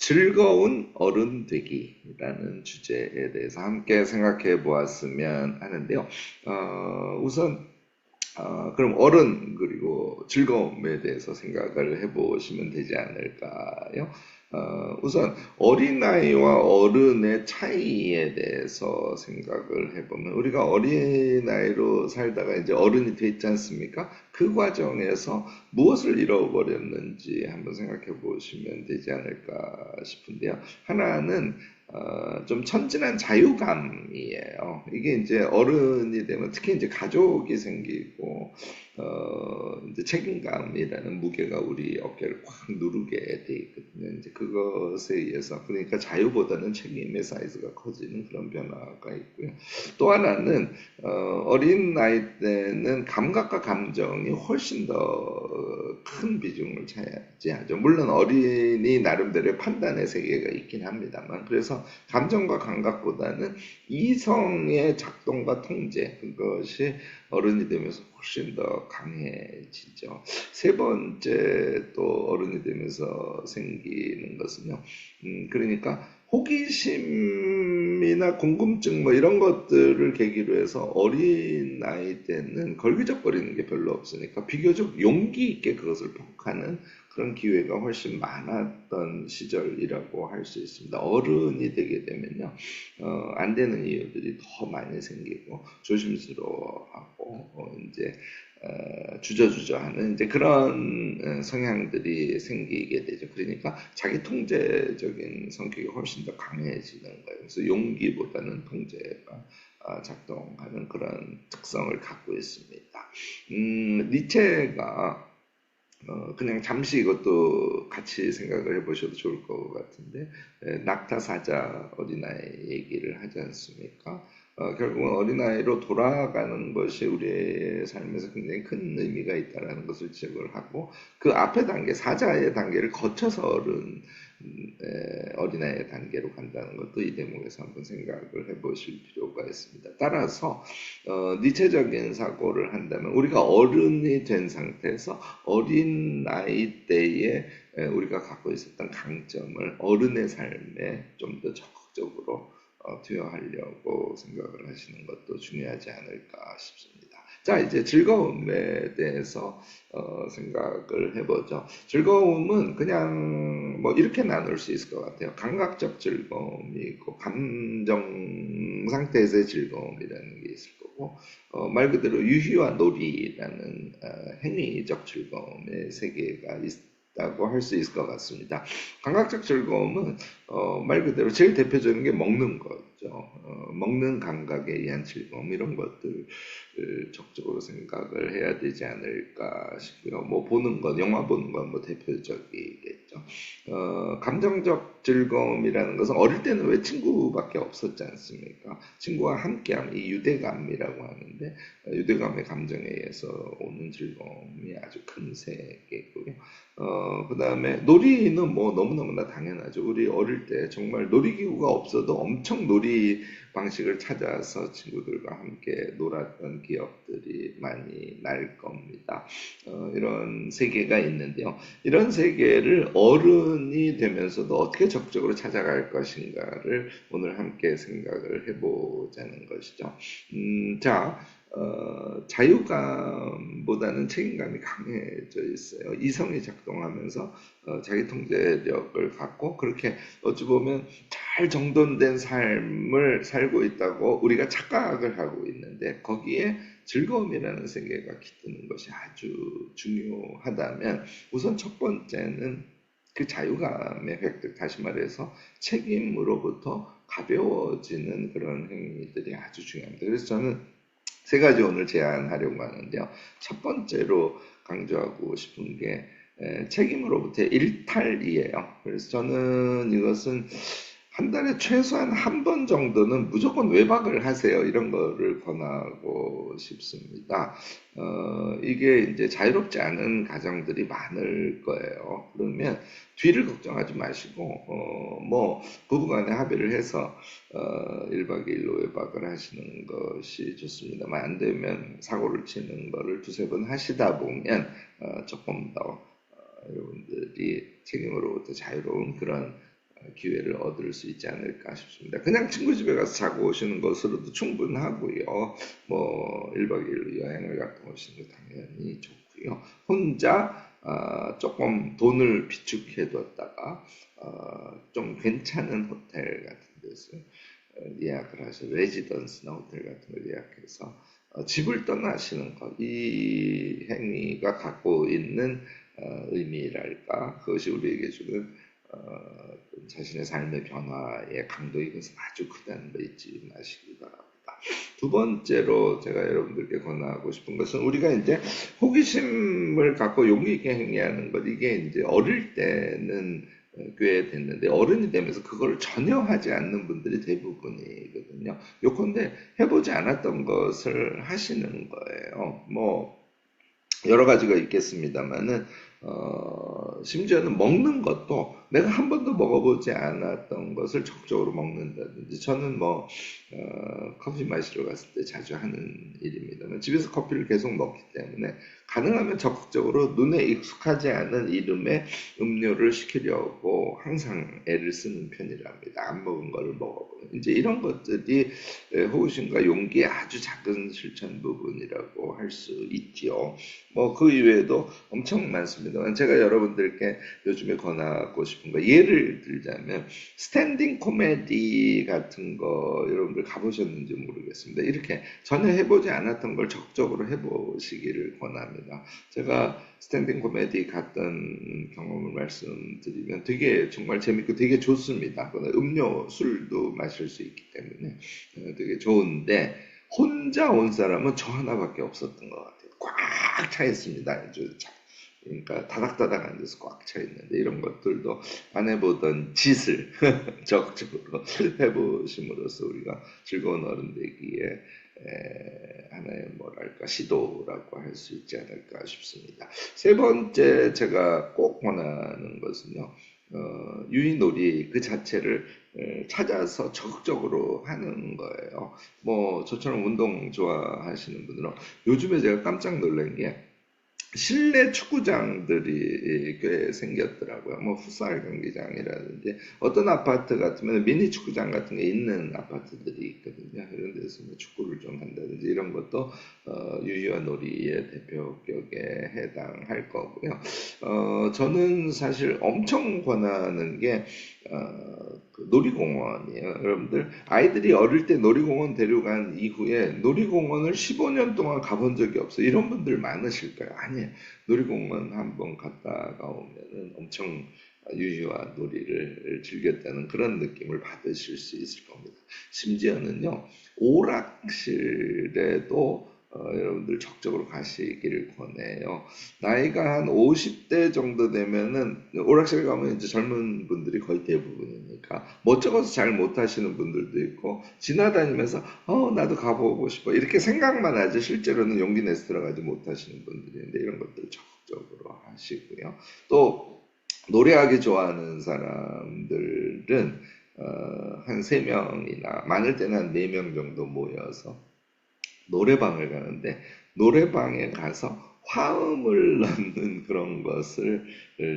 즐거운 어른 되기라는 주제에 대해서 함께 생각해 보았으면 하는데요. 우선 그럼 어른 그리고 즐거움에 대해서 생각을 해보시면 되지 않을까요? 우선 어린아이와 어른의 차이에 대해서 생각을 해보면 우리가 어린아이로 살다가 이제 어른이 됐지 않습니까? 그 과정에서 무엇을 잃어버렸는지 한번 생각해 보시면 되지 않을까 싶은데요. 하나는 좀 천진한 자유감이에요. 이게 이제 어른이 되면 특히 이제 가족이 생기고 이제 책임감이라는 무게가 우리 어깨를 꽉 누르게 돼 있거든요. 이제 그것에 의해서 그러니까 자유보다는 책임의 사이즈가 커지는 그런 변화가 있고요. 또 하나는 어린 나이 때는 감각과 감정이 훨씬 더 큰 비중을 차지하죠. 물론 어린이 나름대로의 판단의 세계가 있긴 합니다만 그래서 감정과 감각보다는 이성의 작동과 통제 그것이 어른이 되면서 훨씬 더 강해지죠. 세 번째 또 어른이 되면서 생기는 것은요. 그러니까 호기심이나 궁금증 뭐 이런 것들을 계기로 해서 어린 나이 때는 걸기적거리는 게 별로 없으니까 비교적 용기 있게 그것을 폭하는 그런 기회가 훨씬 많았던 시절이라고 할 수 있습니다. 어른이 되게 되면요, 안 되는 이유들이 더 많이 생기고 조심스러워하고 이제 주저주저하는 이제 그런 성향들이 생기게 되죠. 그러니까 자기 통제적인 성격이 훨씬 더 강해지는 거예요. 그래서 용기보다는 통제가 작동하는 그런 특성을 갖고 있습니다. 니체가 그냥 잠시 이것도 같이 생각을 해보셔도 좋을 것 같은데, 낙타사자 어린아이 얘기를 하지 않습니까? 결국은 어린아이로 돌아가는 것이 우리의 삶에서 굉장히 큰 의미가 있다는 것을 지적을 하고, 그 앞에 단계, 사자의 단계를 거쳐서 어린아이의 단계로 간다는 것도 이 대목에서 한번 생각을 해보실 필요가 있습니다. 따라서 니체적인 사고를 한다면 우리가 어른이 된 상태에서 어린 나이 때에 우리가 갖고 있었던 강점을 어른의 삶에 좀 더 적극적으로 투여하려고 생각을 하시는 것도 중요하지 않을까 싶습니다. 자, 이제 즐거움에 대해서 생각을 해보죠. 즐거움은 그냥 뭐 이렇게 나눌 수 있을 것 같아요. 감각적 즐거움이 있고 감정 상태에서의 즐거움이라는 게 있을 거고 말 그대로 유희와 놀이라는 행위적 즐거움의 세계가 있다고 할 수 있을 것 같습니다. 감각적 즐거움은 말 그대로 제일 대표적인 게 먹는 거죠. 먹는 감각에 의한 즐거움 이런 것들 적극적으로 생각을 해야 되지 않을까 싶고요. 뭐 보는 것, 영화 보는 건 뭐 대표적이겠죠. 감정적 즐거움이라는 것은 어릴 때는 왜 친구밖에 없었지 않습니까? 친구와 함께함, 이 유대감이라고 하는데 유대감의 감정에 의해서 오는 즐거움이 아주 큰 세계고요. 그 다음에 놀이는 뭐 너무너무나 당연하죠. 우리 어릴 때 정말 놀이기구가 없어도 엄청 놀이 방식을 찾아서 친구들과 함께 놀았던 기억들이 많이 날 겁니다. 이런 세계가 있는데요. 이런 세계를 어른이 되면서도 어떻게 적극적으로 찾아갈 것인가를 오늘 함께 생각을 해보자는 것이죠. 자, 자유감보다는 책임감이 강해져 있어요. 이성이 작동하면서 자기 통제력을 갖고 그렇게 어찌 보면 잘 정돈된 삶을 살고 있다고 우리가 착각을 하고 있는데 거기에 즐거움이라는 세계가 깃드는 것이 아주 중요하다면 우선 첫 번째는 그 자유감의 획득, 다시 말해서 책임으로부터 가벼워지는 그런 행위들이 아주 중요합니다. 그래서 저는 세 가지 오늘 제안하려고 하는데요. 첫 번째로 강조하고 싶은 게 책임으로부터의 일탈이에요. 그래서 저는 이것은 한 달에 최소한 한 번 정도는 무조건 외박을 하세요. 이런 거를 권하고 싶습니다. 이게 이제 자유롭지 않은 가정들이 많을 거예요. 그러면 뒤를 걱정하지 마시고, 뭐, 부부간에 합의를 해서, 1박 2일로 외박을 하시는 것이 좋습니다만, 안 되면 사고를 치는 거를 두세 번 하시다 보면, 조금 더, 여러분들이 책임으로부터 자유로운 그런 기회를 얻을 수 있지 않을까 싶습니다. 그냥 친구 집에 가서 자고 오시는 것으로도 충분하고요. 뭐 1박 2일 여행을 갔다 오시는 거 당연히 좋고요. 혼자 조금 돈을 비축해 뒀다가 좀 괜찮은 호텔 같은 데서 예약을 하셔 레지던스나 호텔 같은 걸 예약해서 집을 떠나시는 것, 이 행위가 갖고 있는 의미랄까, 그것이 우리에게 주는 자신의 삶의 변화의 강도, 이것은 아주 크다는 거 잊지 마시기 바랍니다. 두 번째로 제가 여러분들께 권하고 싶은 것은, 우리가 이제 호기심을 갖고 용기 있게 행위하는 것, 이게 이제 어릴 때는 꽤 됐는데 어른이 되면서 그걸 전혀 하지 않는 분들이 대부분이거든요. 요컨대 해보지 않았던 것을 하시는 거예요. 뭐 여러 가지가 있겠습니다만은 심지어는 먹는 것도 내가 한 번도 먹어보지 않았던 것을 적극적으로 먹는다든지, 저는 뭐 커피 마시러 갔을 때 자주 하는 일입니다만, 집에서 커피를 계속 먹기 때문에 가능하면 적극적으로 눈에 익숙하지 않은 이름의 음료를 시키려고 항상 애를 쓰는 편이랍니다. 안 먹은 거를 먹어보는, 이제 이런 것들이 호기심과 용기의 아주 작은 실천 부분이라고 할 수 있지요. 뭐 그 이외에도 엄청 많습니다만, 제가 여러분들께 요즘에 권하고 싶은 거, 예를 들자면 스탠딩 코미디 같은 거 여러분들 가보셨는지 모르겠습니다. 이렇게 전혀 해보지 않았던 걸 적극적으로 해보시기를 권합니다. 제가 스탠딩 코미디 갔던 경험을 말씀드리면 되게 정말 재밌고 되게 좋습니다. 음료, 술도 마실 수 있기 때문에 되게 좋은데, 혼자 온 사람은 저 하나밖에 없었던 것 같아요. 꽉 차 있습니다. 아주 그러니까 다닥다닥 앉아서 꽉 차 있는데, 이런 것들도 안 해보던 짓을 적극적으로 해보심으로써 우리가 즐거운 어른 되기에 하나의 뭐랄까 시도라고 할 수 있지 않을까 싶습니다. 세 번째 제가 꼭 권하는 것은요, 유인놀이 그 자체를 찾아서 적극적으로 하는 거예요. 뭐 저처럼 운동 좋아하시는 분들은, 요즘에 제가 깜짝 놀란 게 실내 축구장들이 꽤 생겼더라고요. 뭐 풋살 경기장이라든지, 어떤 아파트 같으면 미니 축구장 같은 게 있는 아파트들이 있거든요. 이런 데서 뭐 축구를 좀 한다든지, 이런 것도 유희와 놀이의 대표격에 해당할 거고요. 저는 사실 엄청 권하는 게 그 놀이공원이에요. 여러분들 아이들이 어릴 때 놀이공원 데려간 이후에 놀이공원을 15년 동안 가본 적이 없어요. 이런 분들 많으실까요? 아니에요. 놀이공원 한번 갔다가 오면은 엄청 유희와 놀이를 즐겼다는 그런 느낌을 받으실 수 있을 겁니다. 심지어는요, 오락실에도 여러분들 적극적으로 가시기를 권해요. 나이가 한 50대 정도 되면은 오락실 가면 이제 젊은 분들이 거의 대부분이니까 멋쩍어서 잘 못하시는 분들도 있고, 지나다니면서 나도 가보고 싶어 이렇게 생각만 하지 실제로는 용기 내서 들어가지 못하시는 분들인데, 이런 것들 적극적으로 하시고요. 또 노래하기 좋아하는 사람들은 한 3명이나 많을 때는 한 4명 정도 모여서 노래방을 가는데, 노래방에 가서 화음을 넣는 그런 것을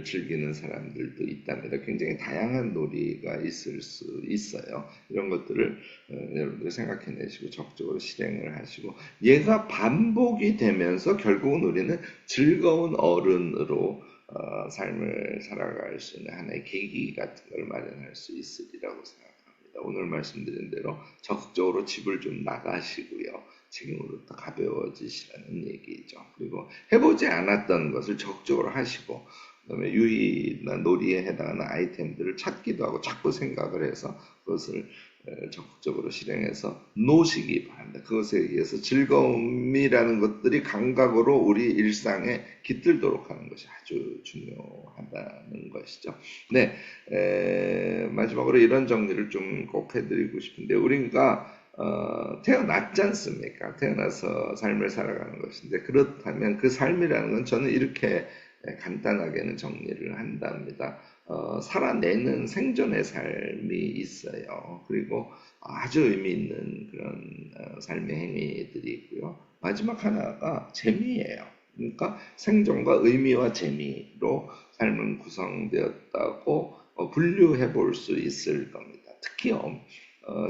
즐기는 사람들도 있답니다. 굉장히 다양한 놀이가 있을 수 있어요. 이런 것들을 여러분들 생각해내시고 적극적으로 실행을 하시고, 얘가 반복이 되면서 결국은 우리는 즐거운 어른으로 삶을 살아갈 수 있는 하나의 계기 같은 걸 마련할 수 있으리라고 생각합니다. 오늘 말씀드린 대로 적극적으로 집을 좀 나가시고요, 책임으로부터 가벼워지시라는 얘기죠. 그리고 해보지 않았던 것을 적극적으로 하시고, 그다음에 유희나 놀이에 해당하는 아이템들을 찾기도 하고 자꾸 생각을 해서 그것을 적극적으로 실행해서 놓으시기 바랍니다. 그것에 의해서 즐거움이라는 것들이 감각으로 우리 일상에 깃들도록 하는 것이 아주 중요하다는 것이죠. 네, 마지막으로 이런 정리를 좀 꼭 해드리고 싶은데, 우리가 태어났지 않습니까? 태어나서 삶을 살아가는 것인데, 그렇다면 그 삶이라는 건 저는 이렇게 간단하게는 정리를 한답니다. 살아내는 생존의 삶이 있어요. 그리고 아주 의미 있는 그런 삶의 행위들이 있고요. 마지막 하나가 재미예요. 그러니까 생존과 의미와 재미로 삶은 구성되었다고 분류해 볼 수 있을 겁니다. 특히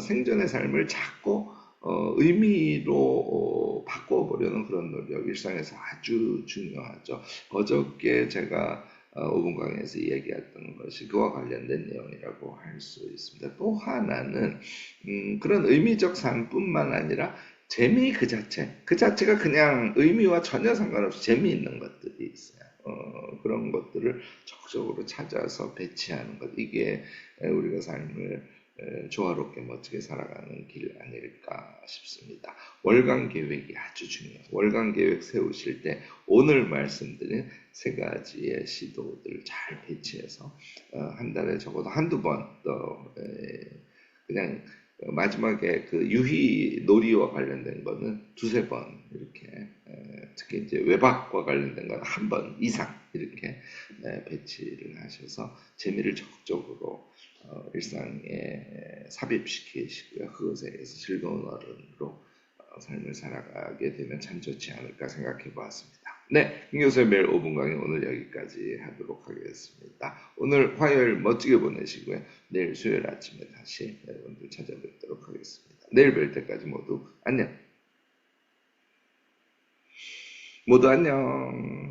생존의 삶을 자꾸 의미로 바꿔보려는 그런 노력 일상에서 아주 중요하죠. 어저께 제가 5분 강의에서 이야기했던 것이 그와 관련된 내용이라고 할 수 있습니다. 또 하나는 그런 의미적 삶뿐만 아니라 재미 그 자체가 그냥 의미와 전혀 상관없이 재미있는 것들이 있어요. 그런 것들을 적극적으로 찾아서 배치하는 것. 이게 우리가 삶을 조화롭게 멋지게 살아가는 길 아닐까 싶습니다. 월간 계획이 아주 중요해요. 월간 계획 세우실 때 오늘 말씀드린 세 가지의 시도들 잘 배치해서 한 달에 적어도 한두 번 또 그냥 마지막에 그 유희 놀이와 관련된 거는 두세 번 이렇게 특히 이제 외박과 관련된 건 한 번 이상 이렇게 배치를 하셔서 재미를 적극적으로 일상에 삽입시키시고요. 그것에 의해서 즐거운 어른으로 삶을 살아가게 되면 참 좋지 않을까 생각해 보았습니다. 네, 김 교수의 매일 5분 강의 오늘 여기까지 하도록 하겠습니다. 오늘 화요일 멋지게 보내시고요. 내일 수요일 아침에 다시 여러분들 찾아뵙도록 하겠습니다. 내일 뵐 때까지 모두 안녕. 모두 안녕.